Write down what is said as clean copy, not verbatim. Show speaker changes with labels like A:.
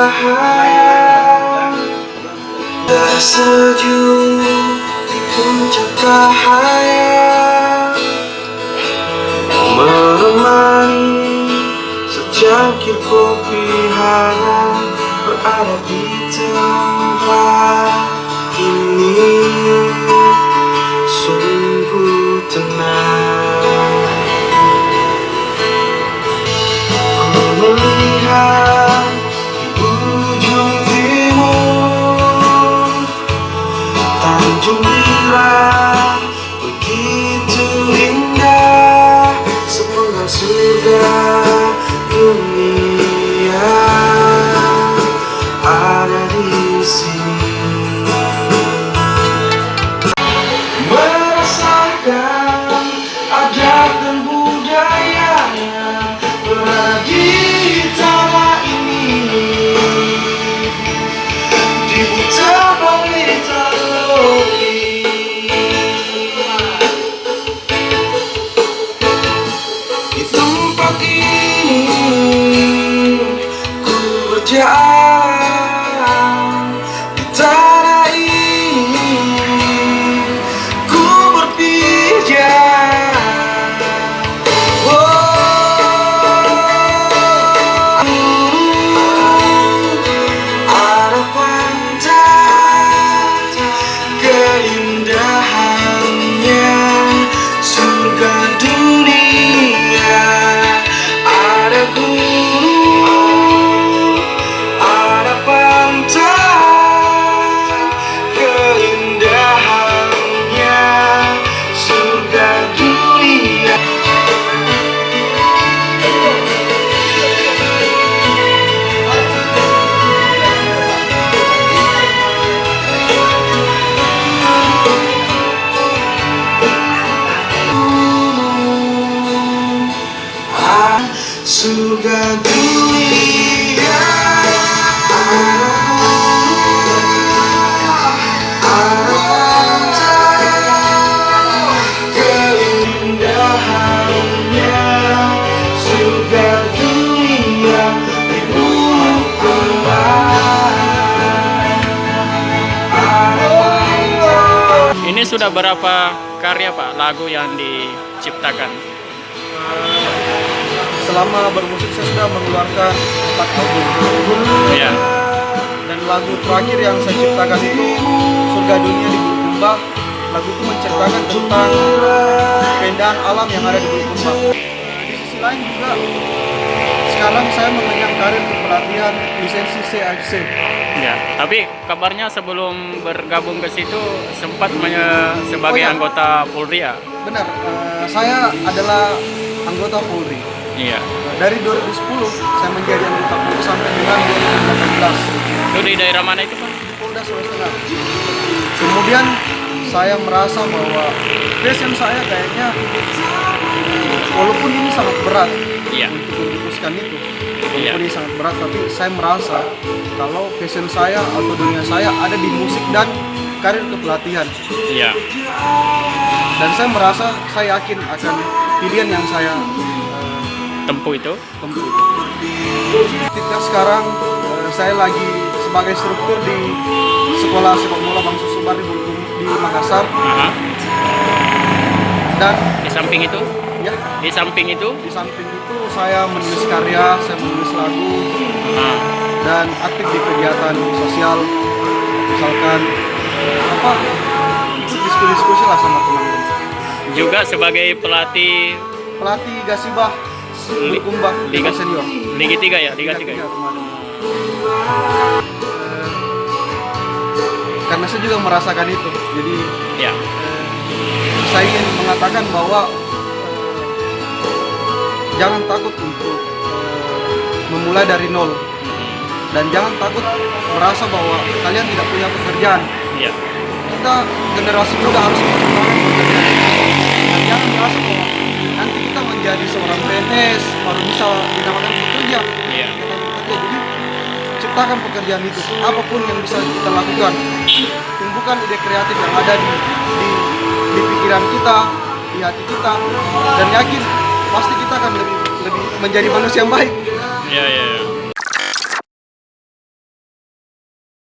A: cahaya, tersejuk di puncak cahaya, menemani secangkir kopi hangat berada di tempat ini. Sungguh tenang, ku melihat di ujung timur Tanjung Bira begitu indah, sepenggal surga dunia ada di sini. Merasakan adat dan budayanya berada di tanah ini, di buta Balitalowi. Di tempat ini ku berjalan, di tanah ini ku berpijak. Ada pantai keindahannya, surga dunia. Ada gunung, ada pantai keindahannya, surga dunia. Surga dunia, ada pantai keindahannya, surga dunia di bumi kembang.
B: Ini sudah berapa karya Pak lagu yang diciptakan?
C: Selama bermusik saya sudah mengeluarkan 4 album.
B: Ya.
C: Dan lagu terakhir yang saya ciptakan itu Surga Dunia di Bulukumba. Lagu itu menceritakan tentang keindahan alam yang ada di Bulukumba. Di sisi lain juga sekarang saya mengenyam karir kepelatihan lisensi CAFC.
B: Ya. Tapi kabarnya sebelum bergabung ke situ sempat sebagai anggota Polri ya?
C: Benar, saya adalah anggota Polri.
B: Iya.
C: Dari 2010 saya menjadi anggota Polri sampai dengan 2018.
B: Itu di daerah mana itu Pak?
C: Polda Sulawesi Tengah. Kemudian saya merasa bahwa passion saya kayaknya walaupun ini sangat berat
B: Iya.
C: untuk memutuskan itu,
B: Iya.
C: walaupun ini sangat berat, tapi saya merasa kalau passion saya atau dunia saya ada di musik dan karir kepelatihan.
B: Iya.
C: Dan saya merasa saya yakin akan pilihan yang saya
B: Tempuh itu?
C: tempuh. Ketika sekarang saya lagi sebagai struktur di sekolah sepak bola Bang Susumar di Makassar.
B: Aha.
C: Dan
B: Di samping itu?
C: ya,
B: Di samping itu?
C: di samping itu saya menulis karya, saya menulis lagu,
B: Nah,
C: dan aktif di kegiatan sosial, misalkan ikut diskusi lah sama teman-teman.
B: juga sebagai pelatih
C: Pelatih Gasibah Bulukumba
B: Liga
C: Senior.
B: Liga 3 ya? Liga 3 ya?
C: kemarin. Karena saya juga merasakan itu, jadi
B: Ya.
C: saya ingin mengatakan bahwa jangan takut untuk memulai dari nol, dan jangan takut merasa bahwa kalian tidak punya pekerjaan.
B: Iya.
C: Kita generasi muda harus bersemangat bekerja, dan jangan merasa bahwa nanti kita menjadi seorang PNS baru bisa dinamakan bekerja.
B: Iya.
C: Jadi ciptakan pekerjaan itu, apapun yang bisa kita lakukan. Tumbuhkan ide kreatif yang ada di pikiran kita, di hati kita, dan yakin pasti kita akan lebih menjadi manusia yang baik.
B: Iya, iya, iya.